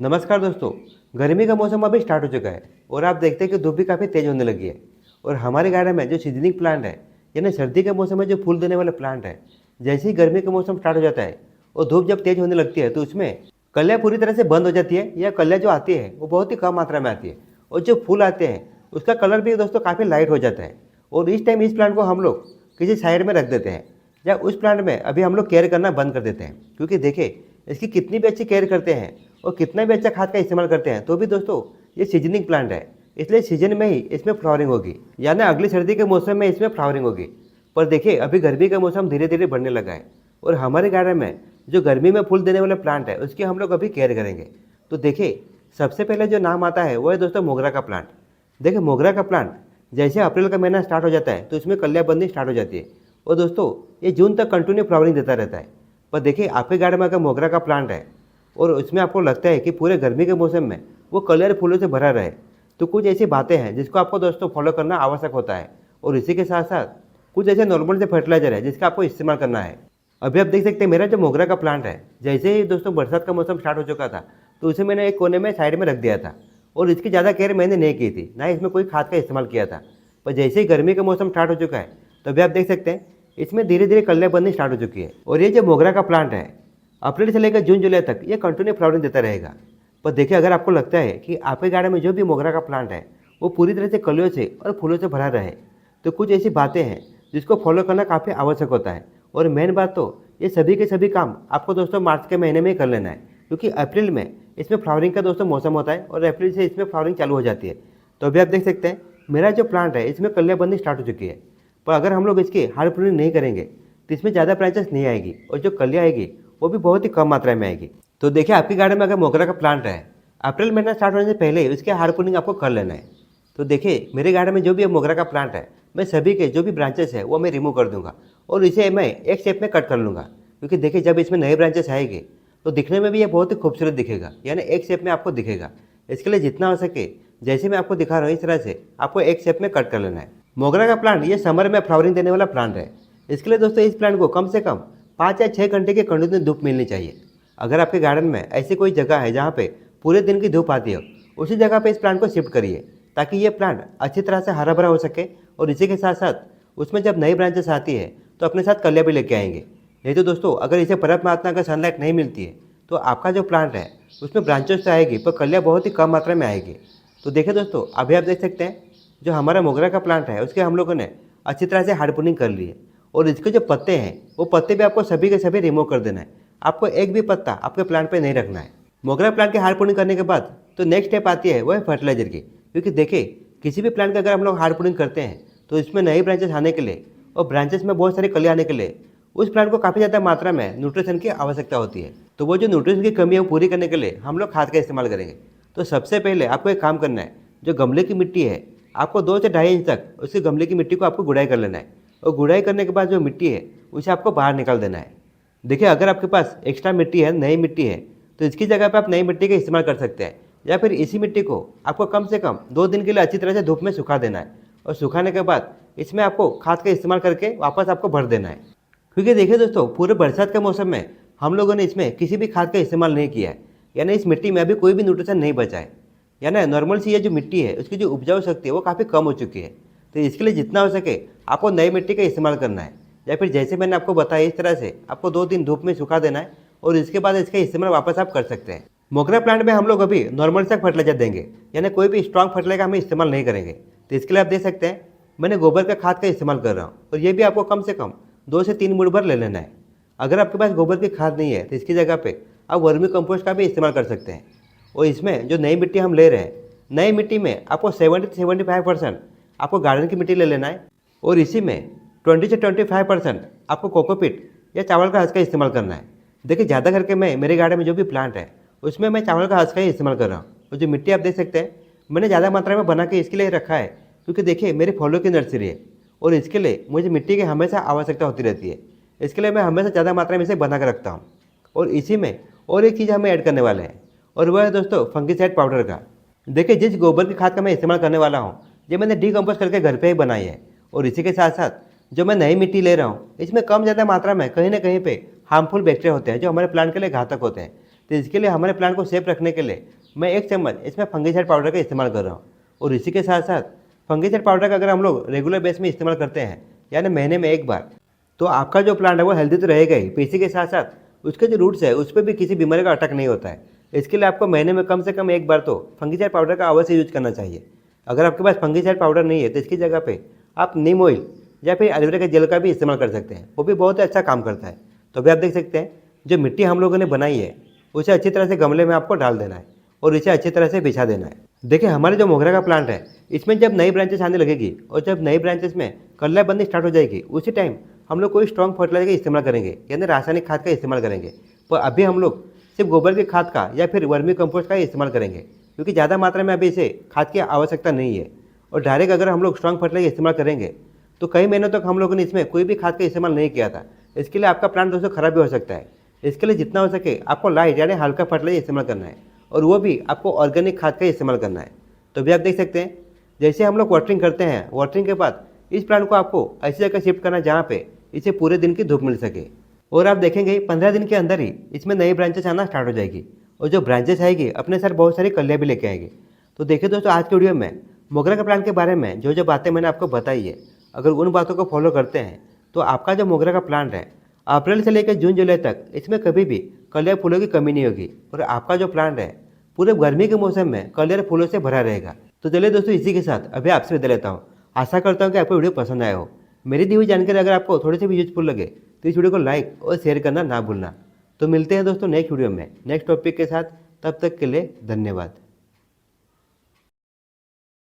नमस्कार दोस्तों। गर्मी का मौसम अभी स्टार्ट हो चुका है और आप देखते हैं कि धूप भी काफ़ी तेज़ होने लगी है। और हमारे गार्डन में जो सीजनिंग प्लांट है, यानी सर्दी के मौसम में जो फूल देने वाले प्लांट है, जैसे ही गर्मी का मौसम स्टार्ट हो जाता है और धूप जब तेज़ होने लगती है तो उसमें कलियाँ पूरी तरह से बंद हो जाती है, या कलियाँ जो आती है वो बहुत ही कम मात्रा में आती है। और जो फूल आते हैं उसका कलर भी दोस्तों काफ़ी लाइट हो जाता है। और इस टाइम इस प्लांट को हम लोग किसी साइड में रख देते हैं, या उस प्लांट में अभी हम लोग केयर करना बंद कर देते हैं। क्योंकि देखिए, इसकी कितनी भी अच्छी केयर करते हैं और कितना भी अच्छा खाद का इस्तेमाल करते हैं तो भी दोस्तों ये सीजनिंग प्लांट है, इसलिए सीजन में ही इसमें फ्लावरिंग होगी, यानी अगली सर्दी के मौसम में इसमें फ्लावरिंग होगी। पर देखिए, अभी गर्मी का मौसम धीरे धीरे बढ़ने लगा है और हमारे गार्डन में जो गर्मी में फूल देने वाला प्लांट है उसकी हम लोग अभी केयर करेंगे। तो देखिए, सबसे पहले जो नाम आता है वो है दोस्तों मोगरा का प्लांट। देखिए, मोगरा का प्लांट जैसे अप्रैल का महीना स्टार्ट हो जाता है तो इसमें कलियाँ बननी स्टार्ट हो जाती है और दोस्तों ये जून तक कंटिन्यू फ्लावरिंग देता रहता है। पर देखिए, आपके गार्डन में अगर मोगरा का प्लांट है और उसमें आपको लगता है कि पूरे गर्मी के मौसम में वो कलर फूलों से भरा रहे, तो कुछ ऐसी बातें हैं जिसको आपको दोस्तों फॉलो करना आवश्यक होता है। और इसी के साथ साथ कुछ ऐसे नॉर्मल से फर्टिलाइजर है जिसका आपको इस्तेमाल करना है। अभी आप देख सकते हैं मेरा जो मोगरा का प्लांट है, जैसे ही दोस्तों बरसात का मौसम स्टार्ट हो चुका था तो उसे मैंने एक कोने में साइड में रख दिया था और इसकी ज़्यादा केयर मैंने नहीं की थी, ना इसमें कोई खाद का इस्तेमाल किया था। पर जैसे ही गर्मी का मौसम स्टार्ट हो चुका है तो अभी आप देख सकते हैं इसमें धीरे धीरे कलियाँ बननी स्टार्ट हो चुकी है। और ये जो मोगरा का प्लांट है, अप्रैल से लेकर जून जुलाई तक ये कंटिन्यू फ्लावरिंग देता रहेगा। पर देखिए, अगर आपको लगता है कि आपके गार्डन में जो भी मोगरा का प्लांट है वो पूरी तरह से कलियों से और फूलों से भरा रहे, तो कुछ ऐसी बातें हैं जिसको फॉलो करना काफ़ी आवश्यक होता है। और मेन बात तो ये सभी के सभी काम आपको दोस्तों मार्च के महीने में ही कर लेना है, क्योंकि अप्रैल में इसमें फ्लावरिंग का दोस्तों मौसम होता है और अप्रैल से इसमें फ्लावरिंग चालू हो जाती है। तो अभी आप देख सकते हैं मेरा जो प्लांट है इसमें कलियाँ बननी स्टार्ट हो चुकी है। पर अगर हम लोग इसकी हार्ड प्रूनिंग नहीं करेंगे तो इसमें ज़्यादा ब्रांचेस नहीं आएगी और जो कलियाँ आएगी वो भी बहुत ही कम मात्रा में आएगी। तो देखिए, आपके गार्डन में अगर मोगरा का प्लांट है, अप्रैल महीना स्टार्ट होने से पहले ही उसके हार्ड प्रूनिंग आपको कर लेना है। तो देखिए, मेरे गार्डन में जो भी मोगरा का प्लांट है, मैं सभी के जो भी ब्रांचेस है वो मैं रिमूव कर दूंगा और इसे मैं एक शेप में कट कर लूँगा। क्योंकि देखिए, जब इसमें नए ब्रांचेस आएंगे तो दिखने में भी ये बहुत ही खूबसूरत दिखेगा, यानी एक शेप में आपको दिखेगा। इसके लिए जितना हो सके, जैसे मैं आपको दिखा रहा हूँ इस तरह से आपको एक शेप में कट कर लेना है। मोगरा का प्लांट ये समर में फ्लावरिंग देने वाला प्लांट है। इसके लिए दोस्तों इस प्लांट को कम से कम 5 या 6 घंटे की कंटिन्यू धूप मिलनी चाहिए। अगर आपके गार्डन में ऐसी कोई जगह है जहाँ पे पूरे दिन की धूप आती हो, उसी जगह पे इस प्लांट को शिफ्ट करिए, ताकि ये प्लांट अच्छी तरह से हरा भरा हो सके। और इसी के साथ साथ उसमें जब नई ब्रांचेस आती है तो अपने साथ कलियाँ भी लेके आएंगे। नहीं तो दोस्तों, अगर इसे पर्याप्त मात्रा का सनलाइट नहीं मिलती है तो आपका जो प्लांट है उसमें ब्रांचेस तो आएगी पर कलियाँ बहुत ही कम मात्रा में आएगी। तो देखिए दोस्तों, अभी आप देख सकते हैं जो हमारा मोगरा का प्लांट है उसके हम लोगों ने अच्छी तरह से हार्ड प्रूनिंग कर ली है। और इसके जो पत्ते हैं वो पत्ते भी आपको सभी के सभी रिमूव कर देना है। आपको एक भी पत्ता आपके प्लांट पे नहीं रखना है। मोगरा प्लांट की हार्ड प्रूनिंग करने के बाद तो नेक्स्ट स्टेप आती है वो है फर्टिलाइजर की। क्योंकि देखिए, किसी भी प्लांट का अगर हम लोग हार्ड प्रूनिंग करते हैं तो इसमें नई ब्रांचेस आने के लिए और ब्रांचेस में बहुत सारी कलियाँ आने के लिए उस प्लांट को काफ़ी ज़्यादा मात्रा में न्यूट्रिशन की आवश्यकता होती है। तो वो जो न्यूट्रिशन की कमी है वो पूरी करने के लिए हम लोग खाद का इस्तेमाल करेंगे। तो सबसे पहले आपको एक काम करना है, जो गमले की मिट्टी है आपको 2 से 2.5 इंच तक उसके गमले की मिट्टी को आपको गुड़ाई कर लेना है। और गुड़ाई करने के बाद जो मिट्टी है उसे आपको बाहर निकाल देना है। देखिए, अगर आपके पास एक्स्ट्रा मिट्टी है, नई मिट्टी है, तो इसकी जगह पे आप नई मिट्टी का इस्तेमाल कर सकते हैं। या फिर इसी मिट्टी को आपको कम से कम 2 दिन के लिए अच्छी तरह से धूप में सुखा देना है और सुखाने के बाद इसमें आपको खाद का इस्तेमाल करके वापस आपको भर देना है। क्योंकि देखिए दोस्तों, पूरे बरसात के मौसम में हम लोगों ने इसमें किसी भी खाद का इस्तेमाल नहीं किया है, यानी इस मिट्टी में अभी कोई भी न्यूट्रिशन नहीं बचा है। यानी नॉर्मल सी ये जो मिट्टी है उसकी जो उपजाऊ शक्ति है वो काफ़ी कम हो चुकी है। तो इसके लिए जितना हो सके आपको नई मिट्टी का इस्तेमाल करना है, या फिर जैसे मैंने आपको बताया इस तरह से आपको 2 दिन धूप में सुखा देना है और इसके बाद इसका इस्तेमाल वापस आप कर सकते हैं। मोगरा प्लांट में हम लोग अभी नॉर्मल सा फर्टिलाइजर देंगे, यानी कोई भी स्ट्रॉन्ग फर्टिलाइजर हम इस्तेमाल नहीं करेंगे। तो इसके लिए आप देख सकते हैं मैंने गोबर का खाद का इस्तेमाल कर रहा हूँ और ये भी आपको कम से कम 2 से 3 मुठ भर ले लेना है। अगर आपके पास गोबर की खाद नहीं है तो इसकी जगह पे आप वर्मी कंपोस्ट का भी इस्तेमाल कर सकते हैं। और इसमें जो नई मिट्टी हम ले रहे हैं, नई मिट्टी में आपको 70 से 75% आपको गार्डन की मिट्टी ले लेना है और इसी में 20 से 25% आपको कोकोपीट या चावल का हंस का इस्तेमाल करना है। देखिए, ज़्यादा करके मैं मेरे गार्डन में जो भी प्लांट है उसमें मैं चावल का हंस का ही इस्तेमाल कर रहा हूँ। और जो मिट्टी आप देख सकते हैं मैंने ज़्यादा मात्रा में बना के इसके लिए रखा है, क्योंकि देखिए मेरे फलों की नर्सरी है और इसके लिए मुझे मिट्टी की हमेशा आवश्यकता होती रहती है। इसके लिए मैं हमेशा ज़्यादा मात्रा में इसे बना के रखता हूँ। और इसी में और एक चीज़ हमें ऐड करने वाले हैं और वह है दोस्तों फंगिसाइड पाउडर का। देखिए, जिस गोबर की खाद का मैं इस्तेमाल करने वाला हूँ ये मैंने डीकम्पोस्ट करके घर पे ही बनाई है। और इसी के साथ साथ जो मैं नई मिट्टी ले रहा हूँ इसमें कम ज़्यादा मात्रा में कहीं ना कहीं पे हार्मफुल बैक्टीरिया होते हैं जो हमारे प्लांट के लिए घातक होते हैं। तो इसके लिए हमारे प्लांट को सेफ रखने के लिए मैं 1 चम्मच इसमें फंगीसाइड पाउडर का इस्तेमाल कर रहा हूँ। और इसी के साथ साथ फंगीसाइड पाउडर का अगर हम लोग रेगुलर बेस में इस्तेमाल करते हैं, यानी महीने में 1 बार, तो आपका जो प्लांट है वो हेल्दी तो रहेगा ही, इसी के साथ साथ उसके जो रूट्स है उस पर भी किसी बीमारी का अटैक नहीं होता है। इसके लिए आपको महीने में कम से कम 1 बार तो फंगीसाइड पाउडर का अवश्य यूज करना चाहिए। अगर आपके पास फंगीसाइड पाउडर नहीं है तो इसकी जगह पे आप नीम ऑयल या फिर एलोवेरा के जेल का भी इस्तेमाल कर सकते हैं, वो भी बहुत अच्छा काम करता है। तो अभी आप देख सकते हैं जो मिट्टी हम लोगों ने बनाई है उसे अच्छी तरह से गमले में आपको डाल देना है और इसे अच्छी तरह से बिछा देना है। देखिए हमारे जो मोगरा का प्लांट है इसमें जब नई ब्रांचेस आने लगेगी और जब नई ब्रांचेस में कलियां बननी स्टार्ट हो जाएगी, उसी टाइम हम लोग कोई स्ट्रॉन्ग फर्टिलाइजर का इस्तेमाल करेंगे, यानी रासायनिक खाद का इस्तेमाल करेंगे। पर अभी हम लोग सिर्फ गोबर की खाद का या फिर वर्मी कंपोस्ट का ही इस्तेमाल करेंगे, क्योंकि ज़्यादा मात्रा में अभी इसे खाद की आवश्यकता नहीं है। और डायरेक्ट अगर हम लोग स्ट्रॉन्ग फर्टिलाइजर इस्तेमाल करेंगे तो कई महीनों तक हम लोगों ने इसमें कोई भी खाद का इस्तेमाल नहीं किया था। इसके लिए आपका प्लांट दोस्तों खराब भी हो सकता है। इसके लिए जितना हो सके आपको लाइट यानी हल्का फर्टिलाइजर इस्तेमाल करना है, और वो भी आपको ऑर्गेनिक खाद का इस्तेमाल करना है। तो भी आप देख सकते हैं जैसे हम लोग वाटरिंग करते हैं, वाटरिंग के बाद इस प्लांट को आपको ऐसी जगह शिफ्ट करना जहाँ पे इसे पूरे दिन की धूप मिल सके। और आप देखेंगे 15 दिन के अंदर ही इसमें नई ब्रांचेस आना स्टार्ट हो जाएगी, और जो ब्रांचेस आएगी अपने साथ बहुत सारी कलियाँ भी लेके आएगी। तो देखिए दोस्तों आज के वीडियो में मोगरा के प्लांट के बारे में जो जो बातें मैंने आपको बताई है, अगर उन बातों को फॉलो करते हैं तो आपका जो मोगरा का प्लांट है अप्रैल से लेकर जून जुलाई तक इसमें कभी भी कलियाँ फूलों की कमी नहीं होगी, और आपका जो प्लांट है पूरे गर्मी के मौसम में कलियाँ फूलों से भरा रहेगा। तो चलिए दोस्तों इसी के साथ अभी आपसे विदा लेता हूँ। आशा करता हूँ कि आपको वीडियो पसंद आया हो। मेरी दी हुई जानकारी अगर आपको थोड़ी सी भी यूजफुल लगे तो इस वीडियो को लाइक और शेयर करना ना भूलना। तो मिलते हैं दोस्तों नेक्स्ट वीडियो में नेक्स्ट टॉपिक के साथ, तब तक के लिए धन्यवाद।